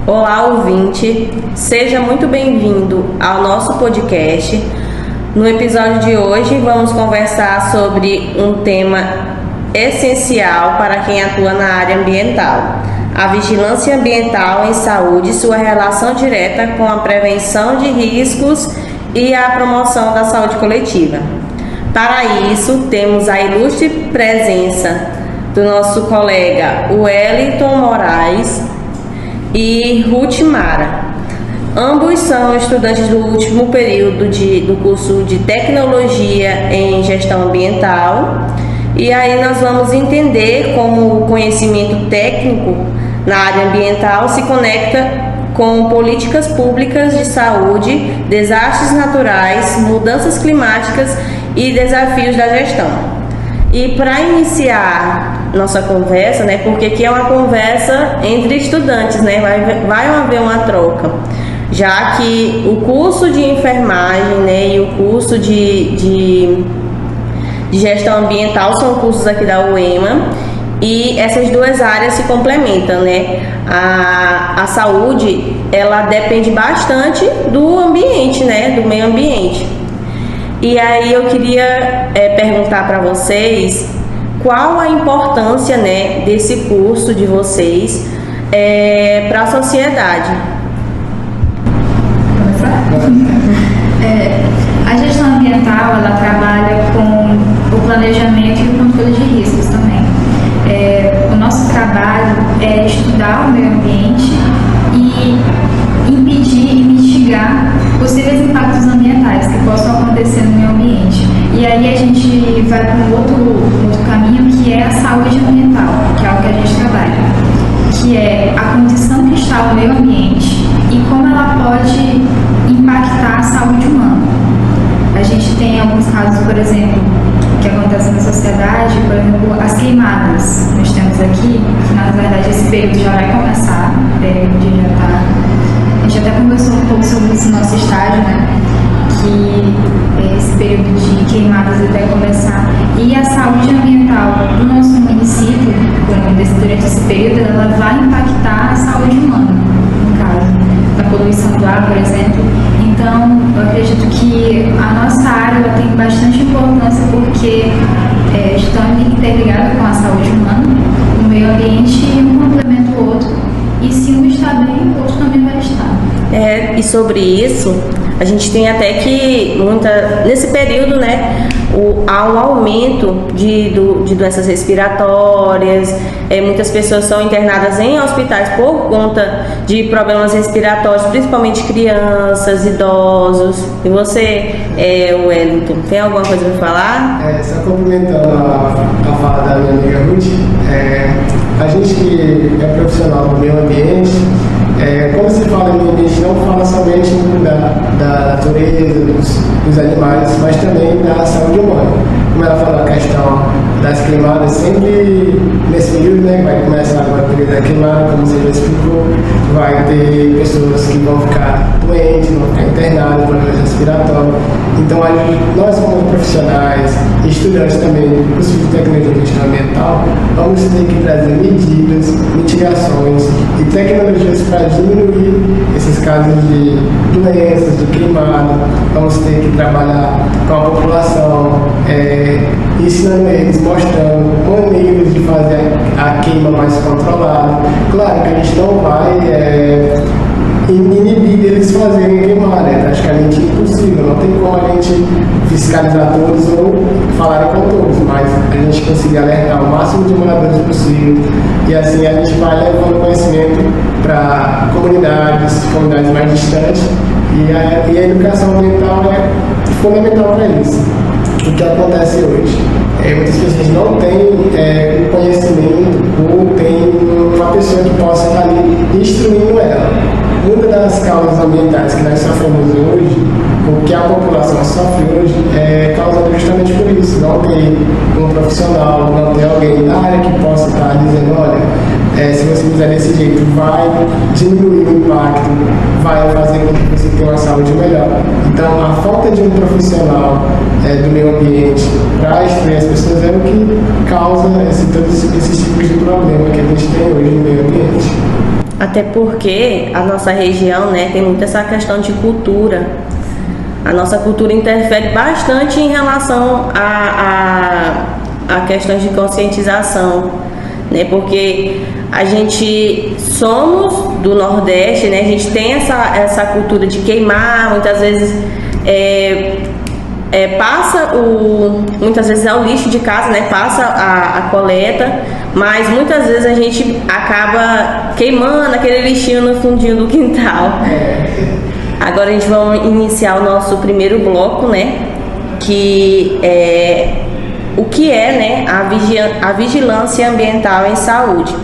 Olá, ouvinte! Seja muito bem-vindo ao nosso podcast. No episódio de hoje, vamos conversar sobre um tema essencial para quem atua na área ambiental: a vigilância ambiental em saúde e sua relação direta com a prevenção de riscos e a promoção da saúde coletiva. Para isso, temos a ilustre presença do nosso colega Wellington Moraes e Ruth Mara. Ambos são estudantes do último período do curso de Tecnologia em Gestão Ambiental, e aí nós vamos entender como o conhecimento técnico na área ambiental se conecta com políticas públicas de saúde, desastres naturais, mudanças climáticas e desafios da gestão. E para iniciar nossa conversa, porque aqui é uma conversa entre estudantes, vai haver uma troca, já que o curso de enfermagem, e o curso de gestão ambiental são cursos aqui da UEMA, e essas duas áreas se complementam, A saúde, ela depende bastante do ambiente, do meio ambiente. E aí eu queria perguntar para vocês qual a importância, desse curso de vocês para a sociedade. A gestão ambiental, ela trabalha com o planejamento e o controle de riscos também. O nosso trabalho é estudar o meio ambiente e impedir e mitigar possíveis impactos ambientais que possam acontecer no meio ambiente. E aí a gente vai para um outro caminho, que é a saúde ambiental, que é algo que a gente trabalha, que é a condição que está o meio ambiente e como ela pode impactar a saúde humana. A gente tem alguns casos, por exemplo, que acontecem na sociedade, por exemplo, as queimadas. Nós temos aqui, que na verdade esse período já vai começar, a gente até conversou um pouco sobre isso no nosso estágio, que esse período de queimadas até começar. E a saúde ambiental do nosso município, durante esse período, ela vai impactar a saúde humana, no caso, na poluição do ar, por exemplo. Então, eu acredito que a nossa área ela tem bastante importância porque estão interligados com a saúde humana, o meio ambiente, e um complementa o outro. E se um está bem, o outro também vai estar. E sobre isso, a gente tem até que, nesse período, há um aumento de doenças respiratórias. Muitas pessoas são internadas em hospitais por conta de problemas respiratórios, principalmente crianças, idosos. E você, Wellington, tem alguma coisa para falar? Só complementando a fala da minha amiga Ruth, a gente que é profissional do meio ambiente, quando se fala em meio ambiente, não fala somente da natureza, dos animais, mas também da saúde humana. Como ela falou, a questão das queimadas, sempre nesse período, vai começar agora o período da queimada, como você já explicou, vai ter pessoas que vão ficar doentes, vão ficar internadas, problemas respiratórios. Então, nós como profissionais, estudantes também do curso de Tecnologia e Gestão Ambiental, vamos ter que trazer medidas, mitigações e tecnologias para diminuir esses casos de doenças, de queimada. Vamos ter que trabalhar com a população, ensinando eles, mostrando maneiras de fazer a queima mais controlada. Claro que a gente não vai inibir deles fazerem queimar, é praticamente impossível, não tem como a gente fiscalizar todos ou falar com todos, mas a gente conseguir alertar o máximo de moradores possível, e assim a gente vai levando conhecimento para comunidades mais distantes, e a educação ambiental é fundamental para isso. O que acontece hoje? Muitas pessoas não têm conhecimento ou tem uma pessoa que possa estar ali instruindo ela. Uma das causas ambientais que nós sofremos hoje, o que a população sofre hoje, é causado justamente por isso. Não tem um profissional, não tem alguém da área que possa estar dizendo, olha, se você fizer desse jeito, vai diminuir o impacto, vai fazer com que você tenha uma saúde melhor. Então, a falta de um profissional do meio ambiente para instruir as pessoas é o que causa todos esses tipos de problema que a gente tem hoje no meio ambiente. Até porque a nossa região, né, tem muito essa questão de cultura. A nossa cultura interfere bastante em relação a questões de conscientização, né? Porque a gente somos do Nordeste, né? A gente tem essa cultura de queimar, muitas vezes muitas vezes é o lixo de casa, né? Passa a coleta, mas muitas vezes a gente acaba queimando aquele lixinho no fundinho do quintal. Agora a gente vai iniciar o nosso primeiro bloco, né? Que é o que é, né, a vigilância ambiental em saúde.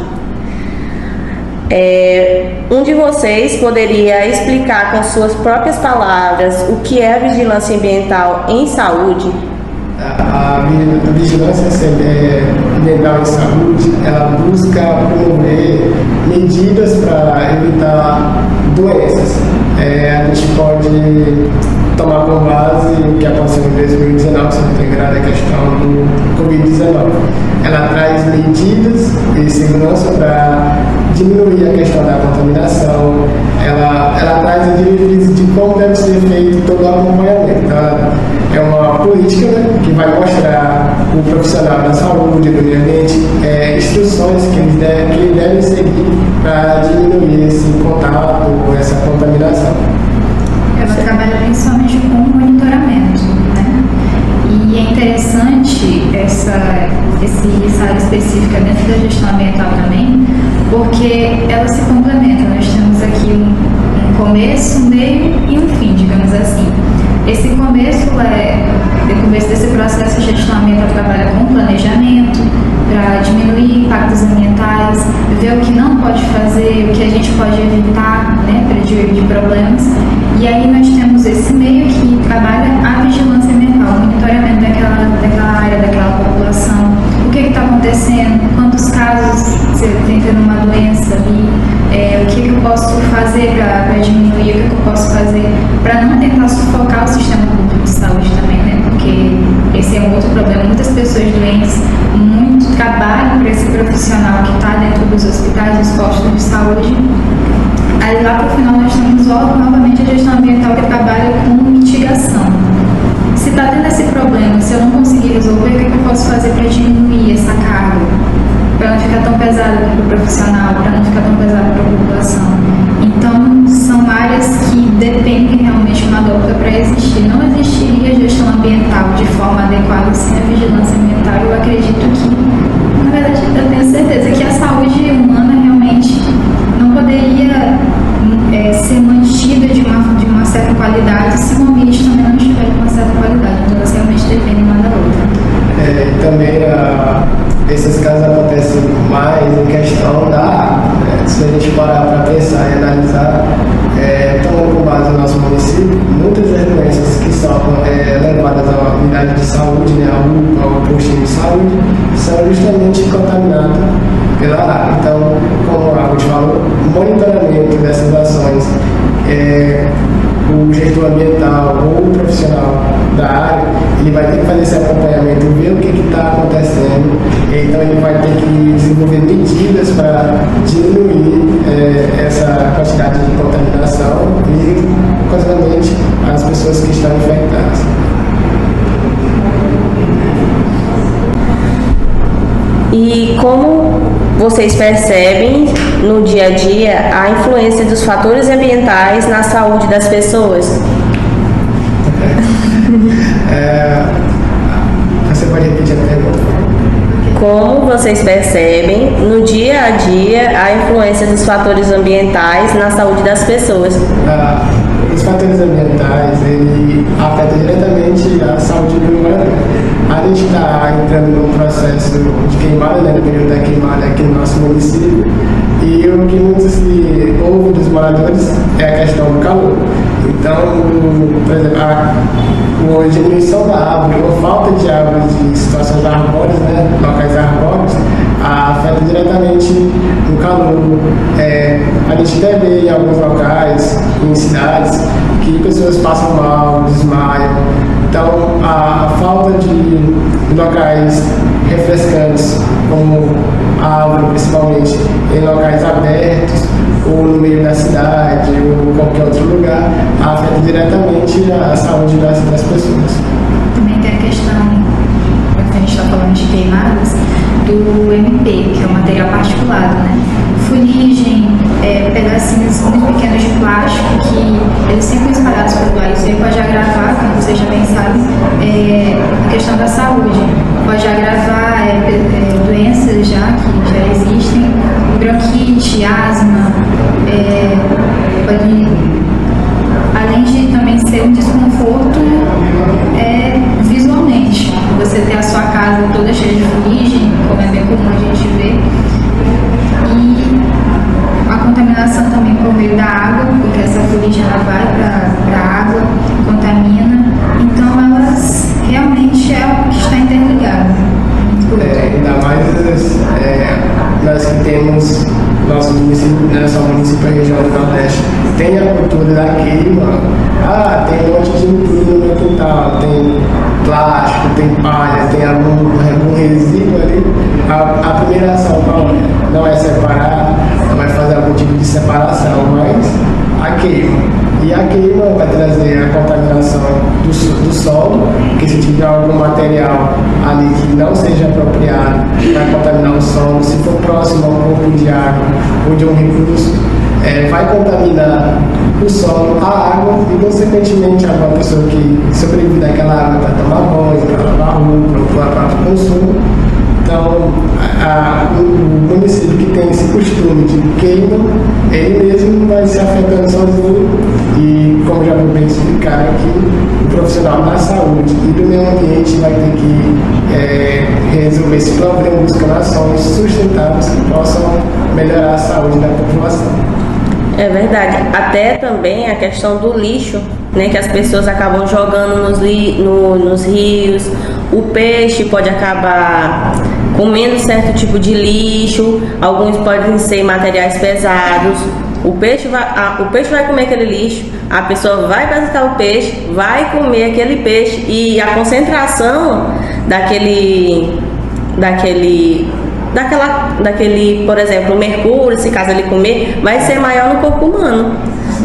Um de vocês poderia explicar com suas próprias palavras o que é a vigilância ambiental em saúde? A vigilância ambiental em saúde, ela busca promover medidas para evitar doenças. A gente pode tomar como base o que aconteceu em 2019, se não tem grave a questão do Covid-19. Ela traz medidas de segurança para diminuir a questão da contaminação, ela traz a diretriz de como deve ser feito todo o acompanhamento. Então, é uma política, né, que vai mostrar o profissional da saúde, do meio ambiente, instruções que ele deve seguir para diminuir esse contato, essa contaminação. Ela trabalha principalmente com monitoramento, né? E é interessante essa área específica dentro da gestão ambiental também, porque ela se complementa. Nós temos aqui um começo, um meio e um fim, digamos assim. Esse começo no começo desse processo, a gestão ambiental trabalha com planejamento para diminuir impactos ambientais, ver o que não pode fazer, o que a gente pode evitar, né, de problemas. E aí nós temos esse meio que trabalha a vigilância ambiental, o monitoramento daquela área, daquela população, o que está acontecendo, quantos casos você tem tendo uma doença ali, o que eu posso fazer para diminuir, o que eu posso fazer para não tentar sufocar o sistema público de saúde também, né? Porque esse é um outro problema. Muitas pessoas doentes, muito trabalho para esse profissional que está dentro dos hospitais, dos postos de saúde. Aí lá para o final nós temos novamente a gestão ambiental que trabalha com mitigação. Se está tendo esse problema, se eu não conseguir resolver, o que eu posso fazer para diminuir essa carga? Para não ficar tão pesada para o profissional, para não ficar tão pesada para a população. Então, são áreas que dependem realmente uma dobra para existir. Não existiria gestão ambiental de forma adequada sem a vigilância ambiental. Eu acredito que, na verdade, eu tenho certeza que a saúde humana realmente não poderia ser mantida de uma certa qualidade se o ambiente também não estiver de uma certa qualidade. Então, elas realmente dependem uma da outra. Também esses casos acontecem mais em questão da água. Se a gente parar para pensar e analisar, tomando com base no nosso município, muitas das doenças que são levadas à unidade de saúde, né, ao postinho de saúde, são justamente contaminadas pela água. Então, como a gente falou, o monitoramento dessas ações, o gestor ambiental ou o profissional da área, ele vai ter que fazer esse acompanhamento, ver o que está acontecendo. Então ele vai ter que desenvolver medidas para diminuir essa quantidade de contaminação e, consequentemente, as pessoas que estão infectadas. E como vocês percebem no dia a dia a influência dos fatores ambientais na saúde das pessoas? Você pode repetir a pergunta? Como vocês percebem no dia a dia a influência dos fatores ambientais na saúde das pessoas? Os fatores ambientais, ele afetam diretamente a saúde do humano. A gente está entrando num processo de queimada, né, no período da queimada aqui no nosso município, e o que muito se ouve dos moradores é a questão do calor. Então, por exemplo, a diminuição da árvore ou falta de árvores de situações arbóreas, né, locais arbóreos, afeta diretamente, no calor. A gente até vê em alguns locais, em cidades, que pessoas passam mal, desmaiam. Então, a falta de locais refrescantes, como a árvore, principalmente em locais abertos, ou no meio da cidade, ou qualquer outro lugar, afeta diretamente a saúde das pessoas. Também tem a questão, a gente está falando de queimadas, do MP, que é o material particulado, né? Fuligem, pedacinhos muito pequenos de plástico que eles sempre espalhados pelo ar. Isso aí pode agravar, como vocês já bem sabem, a questão da saúde. Pode agravar doenças que já existem, bronquite, asma, pode, além de também ser um desconforto visualmente. Você ter a sua casa toda cheia de fuligem, como é bem comum a gente ver, e a contaminação também por meio da água, porque essa fuligem ela vai para a água, contamina, então elas realmente é algo que está interligado. Ainda mais nós que temos nosso município, nossa município região do Nordeste, tem a cultura da queima. Tem um monte de entulho no meu quintal, tem plástico, tem palha, tem algum resíduo ali. A primeira ação não é separar, não vai fazer algum tipo de separação, mas a queima. E a queima vai trazer a contaminação do solo, porque se tiver algum material ali que não seja apropriado, vai contaminar o solo. Se for próximo a um corpo de água ou de um recurso, vai contaminar o solo, a água e, consequentemente, a pessoa que sobrevive daquela água para tomar banho, para lavar roupa, para o consumo. Então, o município que tem esse costume de queima, ele mesmo vai se afetando sozinho e, como já foi bem explicado aqui, o profissional da saúde e do meio ambiente vai ter que resolver esse problema buscando ações sustentáveis que possam melhorar a saúde da população. É verdade. Até também a questão do lixo, né, que as pessoas acabam jogando nos rios. O peixe pode acabar comendo certo tipo de lixo. Alguns podem ser materiais pesados. O peixe vai comer aquele lixo. A pessoa vai visitar o peixe, vai comer aquele peixe e a concentração daquele, por exemplo, o mercúrio, se caso ele comer, vai ser maior no corpo humano,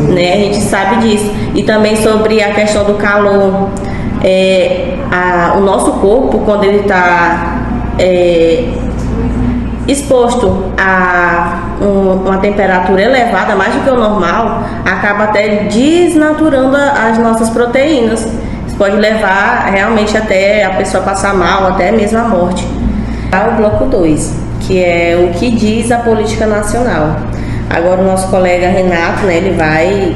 né? A gente sabe disso. E também sobre a questão do calor, o nosso corpo, quando ele está exposto a uma temperatura elevada, mais do que o normal, acaba até desnaturando as nossas proteínas. Isso pode levar realmente até a pessoa passar mal, até mesmo a morte. O bloco 2, que é o que diz a política nacional. Agora o nosso colega Renato, né, ele vai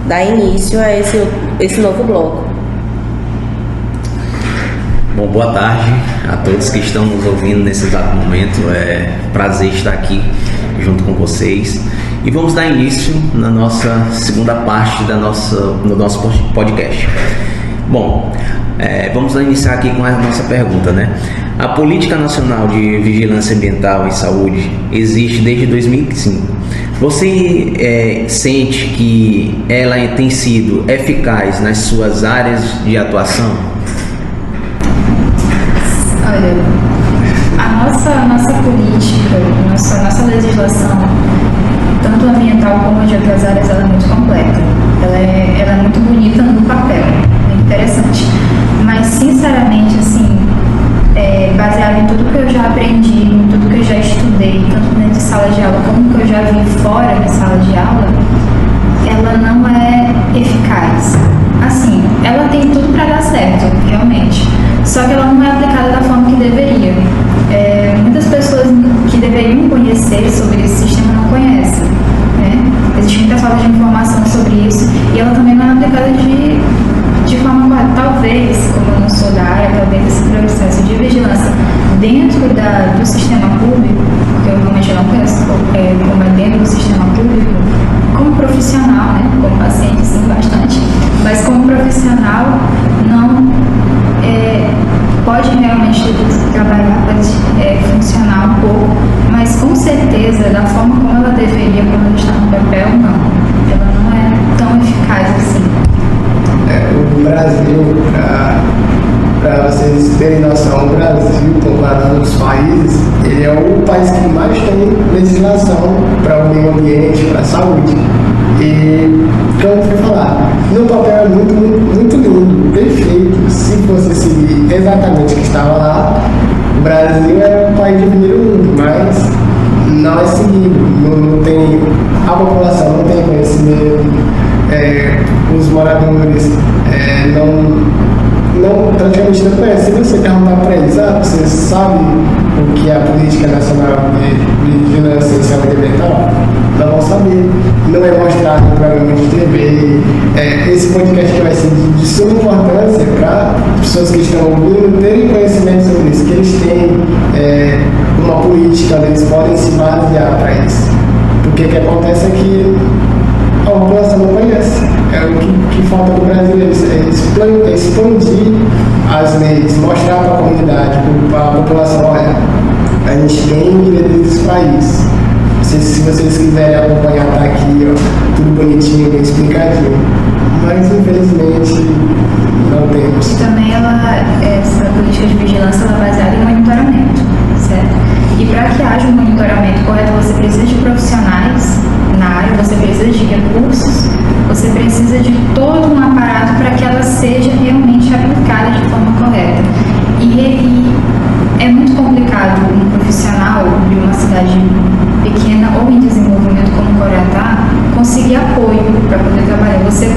dar início a esse novo bloco. Bom, boa tarde a todos que estão nos ouvindo nesse exato momento. É prazer estar aqui junto com vocês. E vamos dar início na nossa segunda parte do nosso podcast. Bom, vamos iniciar aqui com a nossa pergunta, né? A Política Nacional de Vigilância Ambiental e Saúde existe desde 2005. Você sente que ela tem sido eficaz nas suas áreas de atuação? Olha, a nossa política, nossa legislação, tanto ambiental como de outras áreas, ela é muito completa. Ela é muito bonita no papel, é interessante. Mas, sinceramente, assim, baseado em tudo que eu já aprendi, em tudo que eu já estudei, tanto dentro de sala de aula como que eu já vi fora da sala de aula, ela não é eficaz. Assim, ela tem tudo para dar certo, realmente. Só que ela não é aplicada da forma que deveria. Muitas pessoas que deveriam conhecer sobre esse sistema não conhecem, né? Existe muita falta de informação sobre isso e ela também não é aplicada de forma correta. Talvez, como eu não sou da área, talvez esse processo de vigilância dentro do sistema público, porque eu realmente não conheço como é dentro do sistema público, como profissional, né? Como paciente, sim, bastante, mas como profissional não pode realmente trabalhar, pode funcionar um pouco, mas com certeza certeza, da forma como ela deveria, quando ela está no papel, não. Ela não é tão eficaz assim. O Brasil, para vocês terem noção, o Brasil, comparado a outros países, ele é o país que mais tem legislação para o meio ambiente, para a saúde. E, como eu fui falar, no papel é muito, muito, muito lindo, perfeito. Se você seguir exatamente o que estava lá, o Brasil é o país de primeiro mundo, mas não é seguido, não tem, a população não tem conhecimento, os moradores praticamente não conhecem. Se você perguntar para eles, você sabe o que é a Política Nacional de Vigilância em Saúde Ambiental? Não vão saber. Não é mostrado no programa de TV. Esse podcast vai ser de suma importância para as pessoas que estão ouvindo terem conhecimento sobre isso, que eles têm uma política onde eles podem se basear para isso. Porque o que acontece é que a população não conhece. O que falta para o brasileiro é expandir as leis, mostrar para a comunidade, para a população, olha, a gente tem diretrizes para isso. Se vocês quiserem acompanhar, tá aqui, ó, tudo bonitinho, bem explicadinho. Mas infelizmente não temos. E também essa política de vigilância é baseada em monitoramento, certo? E para que haja um monitoramento correto, você precisa de profissionais na área, você precisa de recursos, você precisa de todo um aparato para que ela seja realmente aplicada de forma correta. E é muito complicado um profissional de uma cidade pequena ou em desenvolvimento como Coratá conseguir apoio para poder trabalhar. Você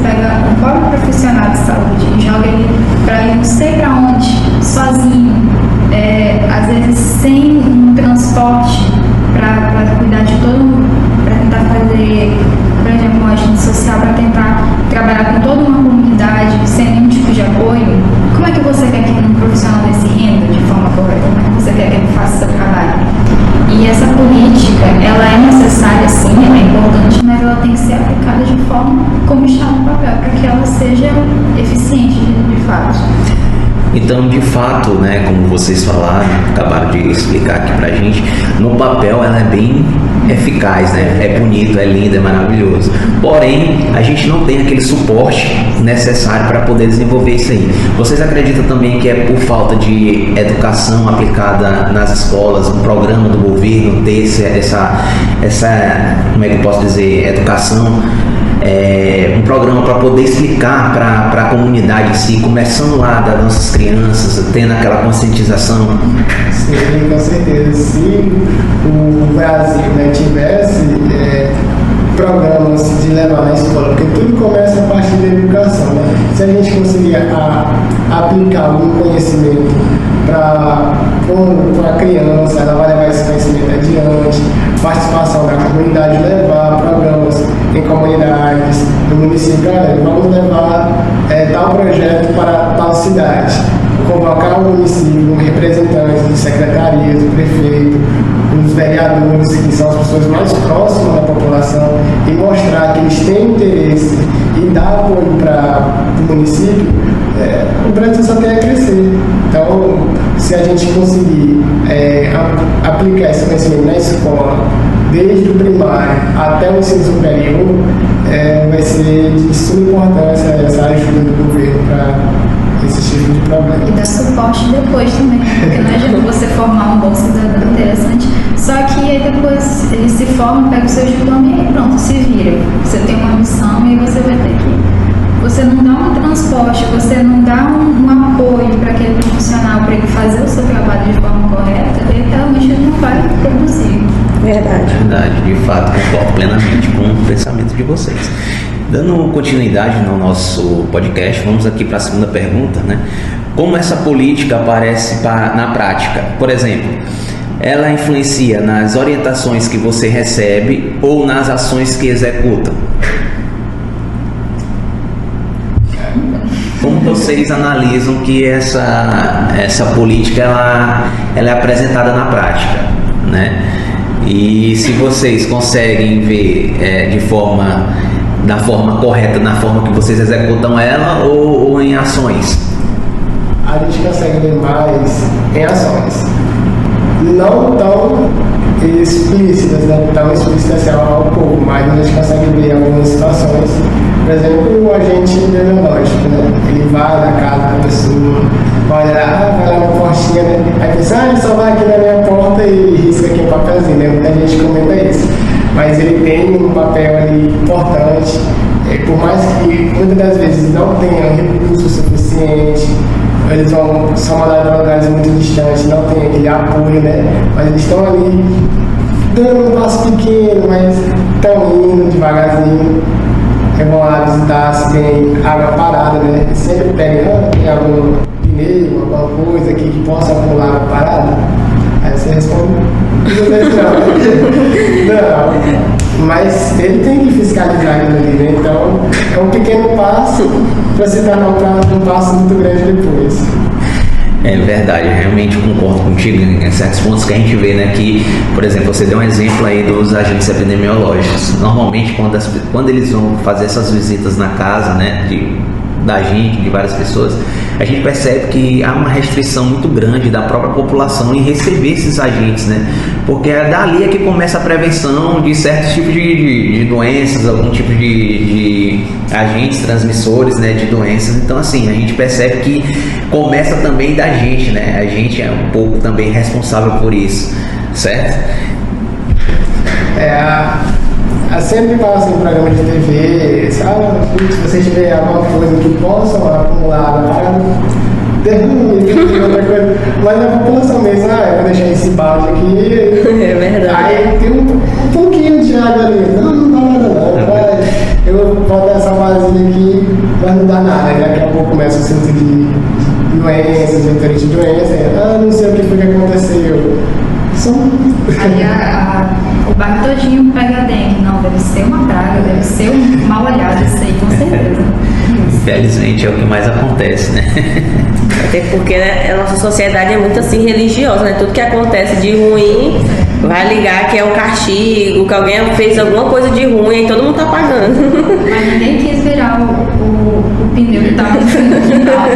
pega um pobre profissional de saúde e joga ele para ir não sei para onde, sozinho, às vezes sem um transporte para cuidar de todo, para tentar fazer, por exemplo, uma agente social, para tentar trabalhar com toda uma comunidade sem nenhum tipo de apoio. Como é que você quer que um profissional desse renda de forma correta? Como é que você quer que ele faça seu trabalho? E essa política, ela é necessária sim, ela é importante, mas ela tem que ser aplicada de forma como está no papel, para que ela seja eficiente de fato. Então, de fato, né, como vocês falaram, acabaram de explicar aqui pra gente, no papel ela é bem eficaz, né? É bonito, é lindo, é maravilhoso. Porém, a gente não tem aquele suporte necessário para poder desenvolver isso aí. Vocês acreditam também que é por falta de educação aplicada nas escolas, um programa do governo ter essa como é que eu posso dizer, educação? Um programa para poder explicar para a comunidade em si, começando lá das nossas crianças, tendo aquela conscientização. Sim, com certeza. Se o Brasil, né, tivesse programas de levar na escola, porque tudo começa a partir da educação, né? Se a gente conseguir aplicar algum conhecimento para a criança, ela vai levar esse conhecimento adiante, participação da comunidade, levar programas em comunidades, no município, vamos levar tal projeto para tal cidade, convocar o município, representantes de secretarias, do prefeito, os vereadores, que são as pessoas mais próximas da população, e mostrar que eles têm interesse e dar apoio para o município, o Brasil só tem a crescer. Então, se a gente conseguir aplicar esse conhecimento na escola, desde o primário até o ensino superior, vai ser de suma importância essa ajuda do governo para esse tipo de problema. E dar suporte depois também, porque não adianta você formar um bom cidadão interessante, só que aí depois ele se forma, pega o seu diploma e aí pronto, se vira. Você tem uma missão e aí você vai ter que... Você não dá um transporte, você não dá um apoio para aquele profissional, para ele fazer o seu trabalho de forma correta, ele realmente não vai produzir. Verdade. Verdade, de fato, concordo plenamente com o pensamento de vocês. Dando continuidade no nosso podcast, vamos aqui para a segunda pergunta, né? Como essa política aparece na prática? Por exemplo, ela influencia nas orientações que você recebe ou nas ações que executa? Como vocês analisam que essa política ela é apresentada na prática, né? E se vocês conseguem ver da forma correta, na forma que vocês executam ela ou em ações? A gente consegue ver mais em ações. não tão explícitas, né? Tão explícitas ao povo, mas a gente consegue ver algumas situações. Por exemplo, o agente epidemiológico, né? Ele vai na casa da pessoa, olha lá, vai lá na portinha, né? Aí pensa, ele só vai aqui na minha porta e risca aqui um papelzinho, né? Muita gente comenta isso. Mas ele tem um papel ali importante, por mais que muitas das vezes não tenha recurso suficiente, eles são mandados para lugares muito distantes, não tem aquele apoio, né? Mas eles estão ali dando um passo pequeno, mas estão indo devagarzinho. Vão lá visitar se tem água parada, né? Eles sempre pegam, tem algum pneu, alguma coisa aqui que possa acumular água parada. Aí você responde, não, mas ele tem que fiscalizar aquilo ali, né? Então é um pequeno passo para se tornar um passo muito grande depois. É verdade, realmente concordo contigo em certos pontos que a gente vê, né, que, por exemplo, você deu um exemplo aí dos agentes epidemiológicos. Normalmente, quando eles vão fazer essas visitas na casa, né, da gente, de várias pessoas, a gente percebe que há uma restrição muito grande da própria população em receber esses agentes, né? Porque é dali que começa a prevenção de certos tipos de doenças, algum tipo de agentes transmissores, né, de doenças. Então, assim, a gente percebe que começa também da gente, né? A gente é um pouco também responsável por isso, certo? Sempre passa em programa de TV, sabe? Se você tiver alguma coisa que possa acumular água, derrume, outra coisa. Mas a população mesmo, eu vou deixar esse balde aqui. É verdade. Aí tem um pouquinho de água ali. Não dá nada não. Eu vou botar essa vasilha aqui, mas não dá nada. Aí daqui a pouco começa o centro de doenças, diferentes doenças. Não sei o que foi que aconteceu. Aí o bairro todinho pega dengue. Não, deve ser uma praga, deve ser um mal olhado isso aí, com certeza. Infelizmente é o que mais acontece, né? Até porque, né, a nossa sociedade é muito assim religiosa, né? Tudo que acontece de ruim vai ligar que é um castigo, que alguém fez alguma coisa de ruim e todo mundo tá pagando. Mas ninguém quis virar o pneu que tava no quintal,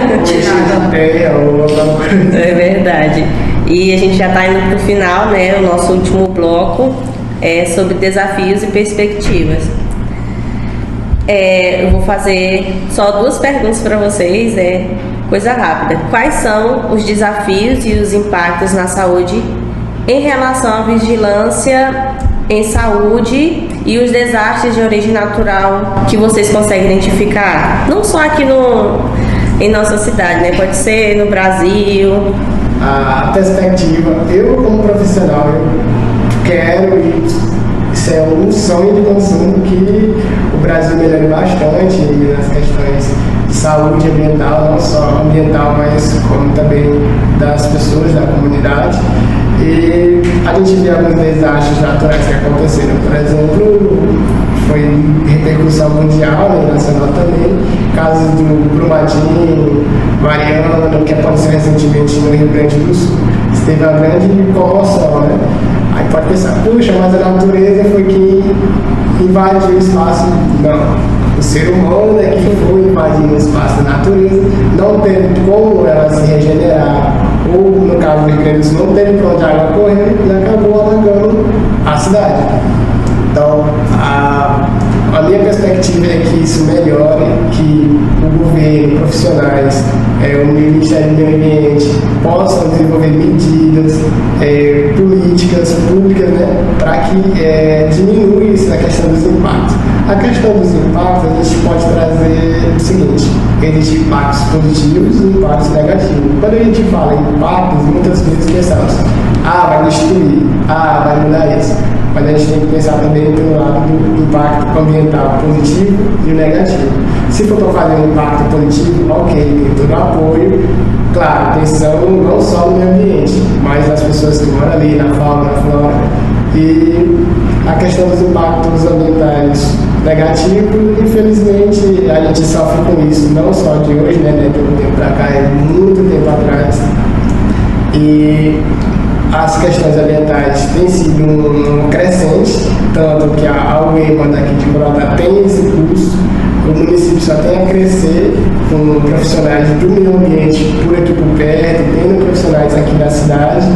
É verdade. E a gente já está indo para o final, né? O nosso último bloco é sobre desafios e perspectivas. Eu vou fazer só 2 perguntas para vocês, coisa rápida. Quais são os desafios e os impactos na saúde em relação à vigilância em saúde e os desastres de origem natural que vocês conseguem identificar? Não só aqui em nossa cidade, né? Pode ser no Brasil. A perspectiva, eu como profissional, eu quero, isso é um sonho de consumo, que o Brasil melhore bastante nas questões de saúde ambiental, não só ambiental, mas como também das pessoas, da comunidade. E a gente vê alguns desastres naturais que aconteceram, por exemplo, foi repercussão mundial, né, nacional também, casos do Brumadinho, Mariana, que aconteceu recentemente no Rio Grande do Sul. Isso teve uma grande comoção, né? Aí pode pensar, puxa, mas a natureza foi quem invadiu o espaço. Não, o ser humano é que foi invadir o espaço da natureza, não teve como ela se regenerar, ou no caso do Rio Grande do Sul, não teve para onde a água correr e acabou alagando a cidade. Então, a minha perspectiva é que isso melhore, que o governo, profissionais, o Ministério do Meio Ambiente possam desenvolver medidas, políticas públicas, né, para que diminua essa questão dos impactos. A questão dos impactos, a gente pode trazer o seguinte: existem impactos positivos e impactos negativos. Quando a gente fala em impactos, muitas vezes pensamos, vai destruir, vai mudar isso. Mas a gente tem que pensar também pelo lado do impacto ambiental positivo e o negativo. Se for para fazer um impacto positivo, ok, tem todo o apoio, claro, pensando não só no meio ambiente, mas nas pessoas que moram ali, na fauna, na flora. E a questão dos impactos ambientais negativos, infelizmente, a gente sofre com isso, não só de hoje, né, de um tempo para cá, é muito tempo atrás. E as questões ambientais têm sido um crescente, tanto que a UEMA daqui de Brota tem esse curso, o município só tem a crescer com profissionais do meio ambiente por aqui por perto, tendo profissionais aqui da cidade,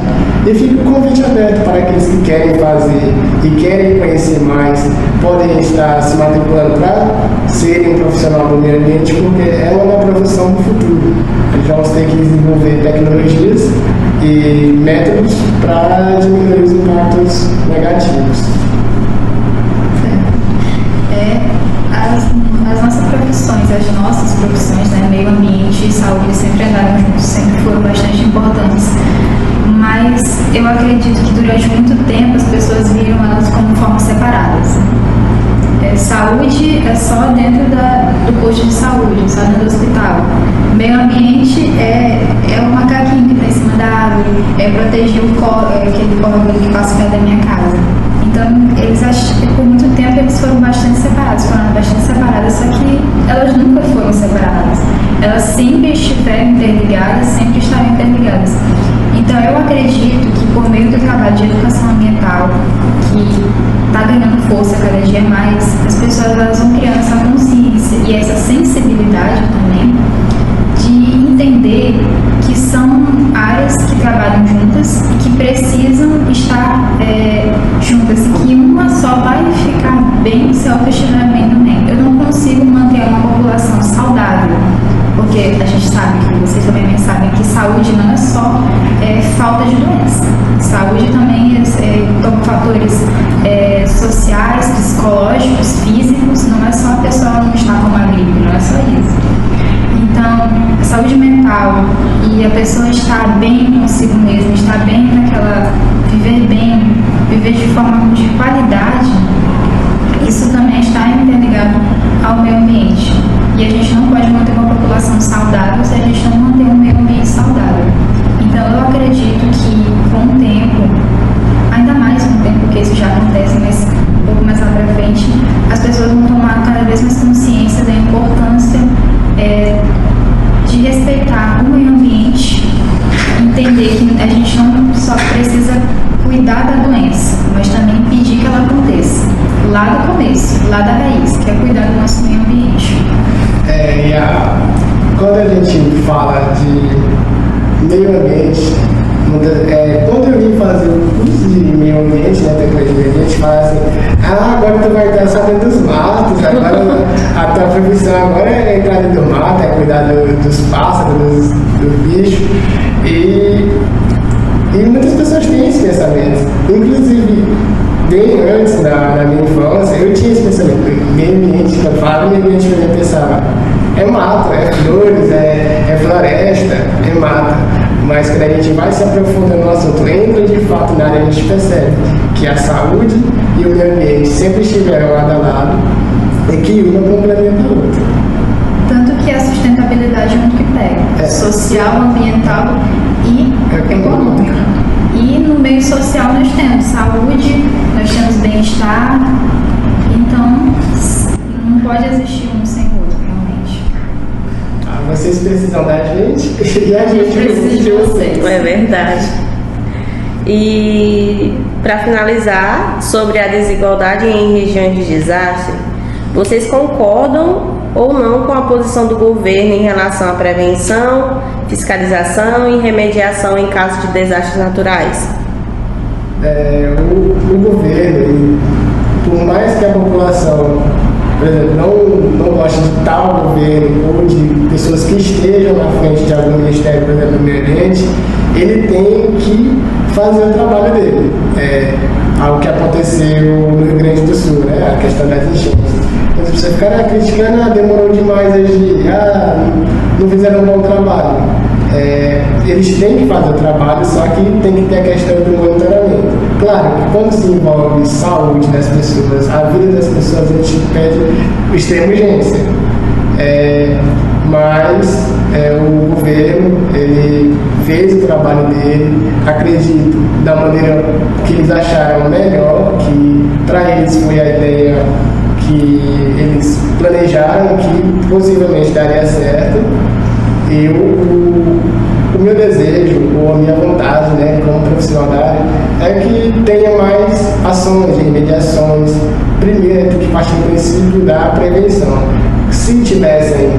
E fica o convite aberto para aqueles que querem fazer e querem conhecer mais, podem estar se matriculando para serem um profissional do meio ambiente, porque é uma profissão do futuro. Nós vamos ter que desenvolver tecnologias e métodos para diminuir os impactos negativos. As nossas profissões, né, meio ambiente e saúde sempre andaram juntos, sempre foram bastante importantes. Mas eu acredito que durante muito tempo as pessoas viram elas como formas separadas. Saúde é só dentro do posto de saúde, só dentro do hospital. Meio ambiente é o macaquinho que está em cima da árvore, é proteger aquele córrego que passa perto da minha casa. Então, por muito tempo eles foram bastante separados, só que elas nunca foram separadas. Elas sempre estiveram interligadas, sempre estarão interligadas. Então, eu acredito que por meio do trabalho de educação ambiental, que está ganhando força cada dia mais, as pessoas elas vão criando essa consciência e essa sensibilidade também de entender que são áreas que trabalham juntas e que precisam estar juntas, e que uma só vai ficar bem se a outra estiver bem também. Eu não consigo manter uma população saudável, porque a gente sabe, que vocês também sabem, que saúde não é só falta de doença. Saúde também toma fatores sociais, psicológicos, físicos, não é só a pessoa não estar com uma gripe, não é só isso. Então, a saúde mental e a pessoa estar bem consigo mesma, estar bem viver bem, viver de forma de qualidade, isso também está interligado ao meio ambiente. E a gente não pode manter uma população saudável se a gente não manter um meio ambiente saudável. Então, eu acredito que com o tempo, ainda mais com o tempo, porque isso já acontece, mas um pouco mais lá pra frente, as pessoas vão tomar cada vez mais consciência da importância de respeitar o meio ambiente, entender que a gente não só precisa cuidar da doença, mas também pedir que ela aconteça lá do começo, lá da raiz, que é cuidar do nosso meio ambiente. Quando a gente fala de meio ambiente, quando eu vim fazer o curso de meio ambiente, né, tecnologia de meio ambiente, fala assim, agora tu vai estar sabendo dos matos, agora a tua profissão agora é entrar dentro do mato, é cuidar dos pássaros, do bicho, e muitas pessoas têm esse pensamento. Inclusive, bem antes da minha infância, eu tinha esse pensamento, meio ambiente, quando eu falava meio ambiente, eu pensava, é mato, é flores, é floresta, é mata. Mas quando a gente vai se aprofundando no assunto, entra de fato na área, a gente percebe que a saúde e o meio ambiente sempre estiveram lado a lado e que uma complementa a outra. Tanto que a sustentabilidade é muito que pega, social, ambiental e econômica. E no meio social nós temos saúde, nós temos bem-estar, então não pode existir um sem o outro, realmente. Vocês precisam da gente e a gente precisa de vocês. É verdade. E para finalizar, sobre a desigualdade em regiões de desastre, vocês concordam ou não com a posição do governo em relação à prevenção, fiscalização e remediação em caso de desastres naturais? O governo, por mais que a população, por exemplo, não goste de tal governo ou de pessoas que estejam na frente de algum ministério, por exemplo, do meio ambiente, ele tem que fazer o trabalho dele. Algo que aconteceu no Rio Grande do Sul, né? A questão das enchentes. As pessoas ficaram criticando, demorou demais a agir, não fizeram um bom trabalho. Eles têm que fazer o trabalho, só que tem que ter a questão do monitoramento. Claro que quando se envolve saúde das pessoas, a vida das pessoas, a gente pede extrema urgência. Mas o governo, ele fez o trabalho dele, acredito, da maneira que eles acharam melhor, que para eles foi a ideia que eles planejaram, que possivelmente daria certo. E o meu desejo, ou a minha vontade, né, como profissional da área, é que tenha mais ações de remediações. Primeiro, tem que partir do princípio da prevenção. Se tivessem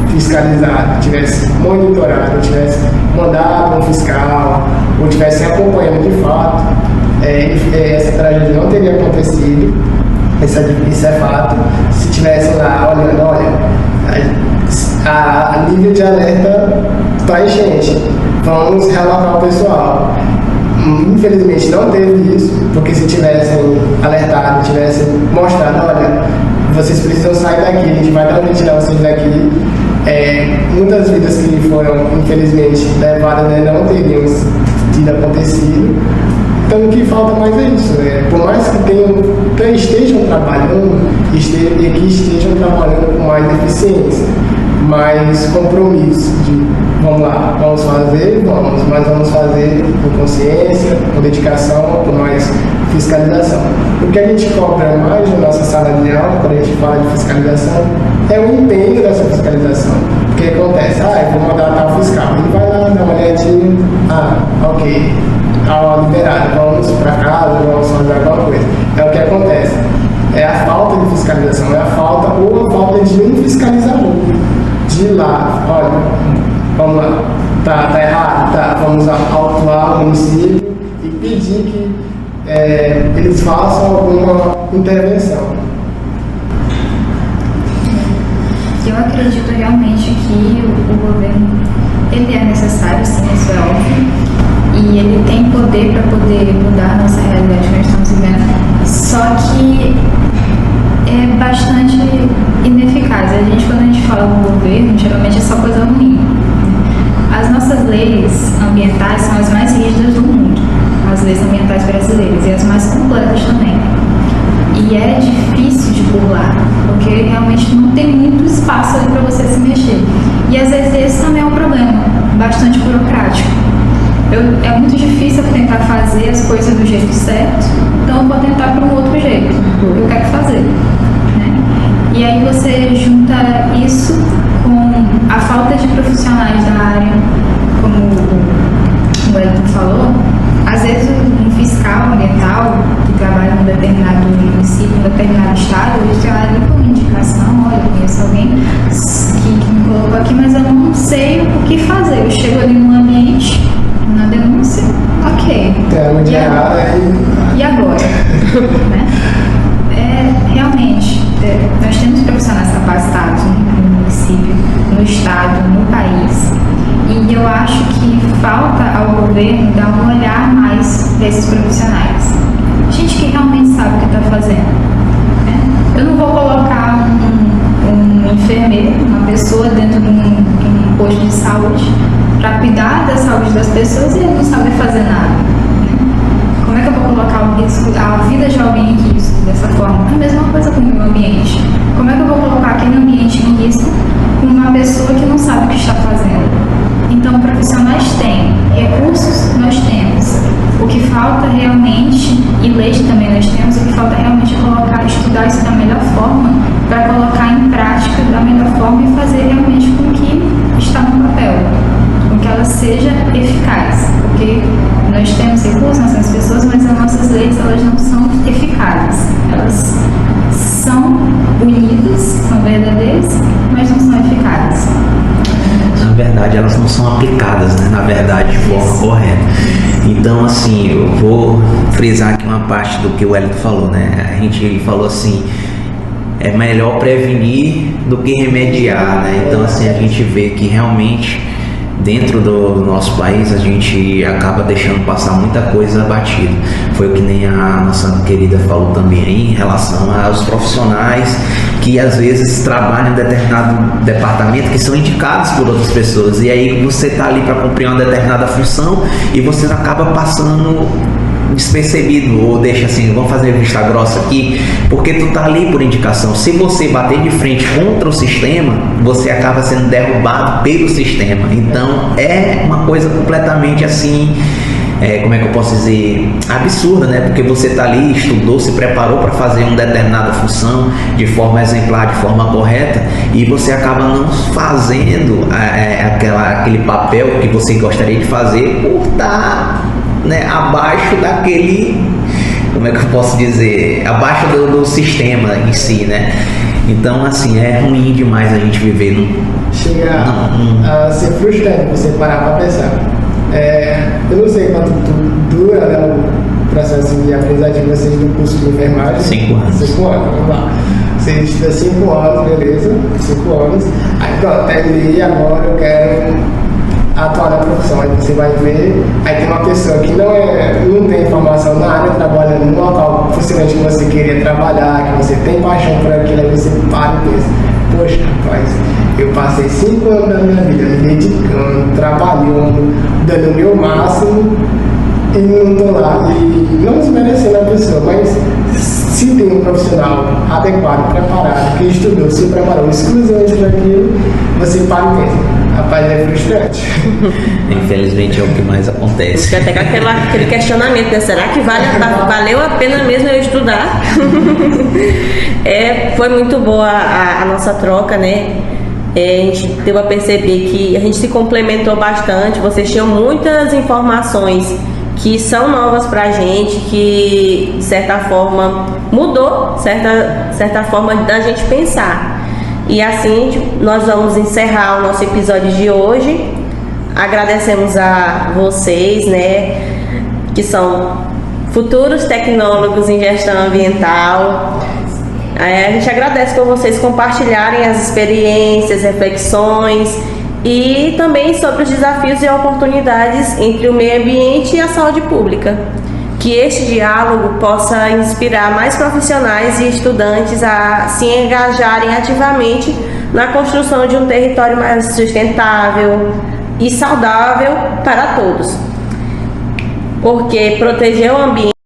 fiscalizado, tivesse monitorado, tivesse mandado um fiscal, ou estivessem acompanhando de fato, essa tragédia não teria acontecido, isso é fato, se estivessem lá olhando, a nível de alerta está enchente, vamos realocar o pessoal. Infelizmente não teve isso, porque se tivessem alertado, tivessem mostrado, olha, vocês precisam sair daqui, a gente vai dar um tirar vocês daqui, muitas vidas que foram infelizmente levadas, né, não teriam tido acontecido. Então o que falta mais é isso, por mais que estejam trabalhando e que estejam trabalhando com mais eficiência, mais compromisso de vamos lá, vamos fazer, mas vamos fazer com consciência, com dedicação, com mais fiscalização. O que a gente cobra mais na nossa sala de aula, quando a gente fala de fiscalização, é o empenho dessa fiscalização. O que acontece? Eu vou mandar tal fiscal, ele vai lá, dá uma olhadinha, ok, aula liberada, vamos para casa, vamos fazer alguma coisa. É o que acontece. É a falta de fiscalização, é a falta ou a falta de um fiscalizador. De ir lá, olha, vamos lá, tá errado, vamos autuar o município e pedir que eles façam alguma intervenção. Eu acredito realmente que o governo ele é necessário, sim, isso é óbvio, e ele tem poder para poder mudar a nossa realidade que nós estamos vivendo, só que é bastante ineficaz. Quando a gente fala do governo, geralmente é só coisa ruim. As nossas leis ambientais são as mais rígidas do mundo, as leis ambientais brasileiras, e as mais completas também. E é difícil de burlar, porque realmente não tem muito espaço ali para você se mexer. E às vezes esse também é um problema, bastante burocrático. É muito difícil eu tentar fazer as coisas do jeito certo, então eu vou tentar por um outro jeito, eu quero fazer. Né? E aí você junta isso com a falta de profissionais da área, como o Wellington falou. Às vezes um fiscal ambiental que trabalha em um determinado município, em um determinado estado, ele tem ali com indicação, olha, eu conheço alguém que me colocou aqui, mas eu não sei o que fazer. Eu chego ali num ambiente, na denúncia, ok. E agora? Né? Realmente, nós temos profissionais capacitados no município, no estado, no país. E eu acho que falta ao governo dar um olhar mais desses profissionais. Gente que realmente sabe o que está fazendo. Né? Eu não vou colocar um enfermeiro, uma pessoa dentro de um posto de saúde para cuidar da saúde das pessoas e ele não sabe fazer nada. Né? Como é que eu vou colocar o risco, a vida de alguém em risco dessa forma? É a mesma coisa com o meu ambiente. Como é que eu vou colocar aquele ambiente em risco com uma pessoa que não sabe o que está fazendo? Então, profissionais têm, recursos nós temos. O que falta realmente, e leis também nós temos, o que falta realmente é estudar isso da melhor forma, para colocar em prática da melhor forma e fazer realmente com que está no papel, com que ela seja eficaz. Porque nós temos recursos, nós temos pessoas, mas as nossas leis elas não são eficazes. Elas são unidas, são verdadeiras, mas não são eficazes. Na verdade, elas não são aplicadas, né? Na verdade, de forma correta. Então, assim, eu vou frisar aqui uma parte do que o Wellington falou, né? A gente falou assim, é melhor prevenir do que remediar, né? Então, assim, a gente vê que realmente dentro do nosso país a gente acaba deixando passar muita coisa batida. Foi o que nem a nossa querida falou também em relação aos profissionais que às vezes trabalham em determinado departamento que são indicados por outras pessoas, e aí você está ali para cumprir uma determinada função e você acaba passando despercebido, ou deixa assim, vamos fazer vista grossa aqui, porque tu tá ali por indicação. Se você bater de frente contra o sistema, você acaba sendo derrubado pelo sistema. Então é uma coisa completamente assim, como é que eu posso dizer, absurda, né? Porque você tá ali, estudou, se preparou para fazer uma determinada função de forma exemplar, de forma correta, e você acaba não fazendo aquele papel que você gostaria de fazer por estar, né, abaixo daquele, como é que eu posso dizer, abaixo do sistema em si, né? Então, assim, é ruim demais a gente viver chega a ser frustrante você parar para pensar. Eu não sei quanto de aprendizagem de vocês no curso de enfermagem? 5 anos. 5 anos, vamos lá. Você estuda 5 anos, beleza? 5 anos. Aí pronto, terminei, agora eu quero atuar na profissão. Aí você vai ver, aí tem uma pessoa que não tem formação na área, trabalhando no local possivelmente que você queria trabalhar, que você tem paixão por aquilo, aí você para e pensa, poxa, rapaz, eu passei 5 anos da minha vida me dedicando, trabalhando, dando o meu máximo e não estou lá. E não desmerecendo a pessoa, mas se tem um profissional adequado, preparado, que estudou, se preparou exclusivamente para aquilo, você para e pensa, rapaz, é frustrante. Infelizmente é o que mais acontece. Fica até com aquele questionamento, né? Será que valeu a pena mesmo eu estudar? Foi muito boa a nossa troca, né? A gente deu a perceber que a gente se complementou bastante. Vocês tinham muitas informações que são novas pra gente, que de certa forma mudou certa forma da gente pensar. E assim nós vamos encerrar o nosso episódio de hoje. Agradecemos a vocês, né, que são futuros tecnólogos em gestão ambiental. A gente agradece por vocês compartilharem as experiências, reflexões e também sobre os desafios e oportunidades entre o meio ambiente e a saúde pública. Que este diálogo possa inspirar mais profissionais e estudantes a se engajarem ativamente na construção de um território mais sustentável e saudável para todos. Porque proteger o ambiente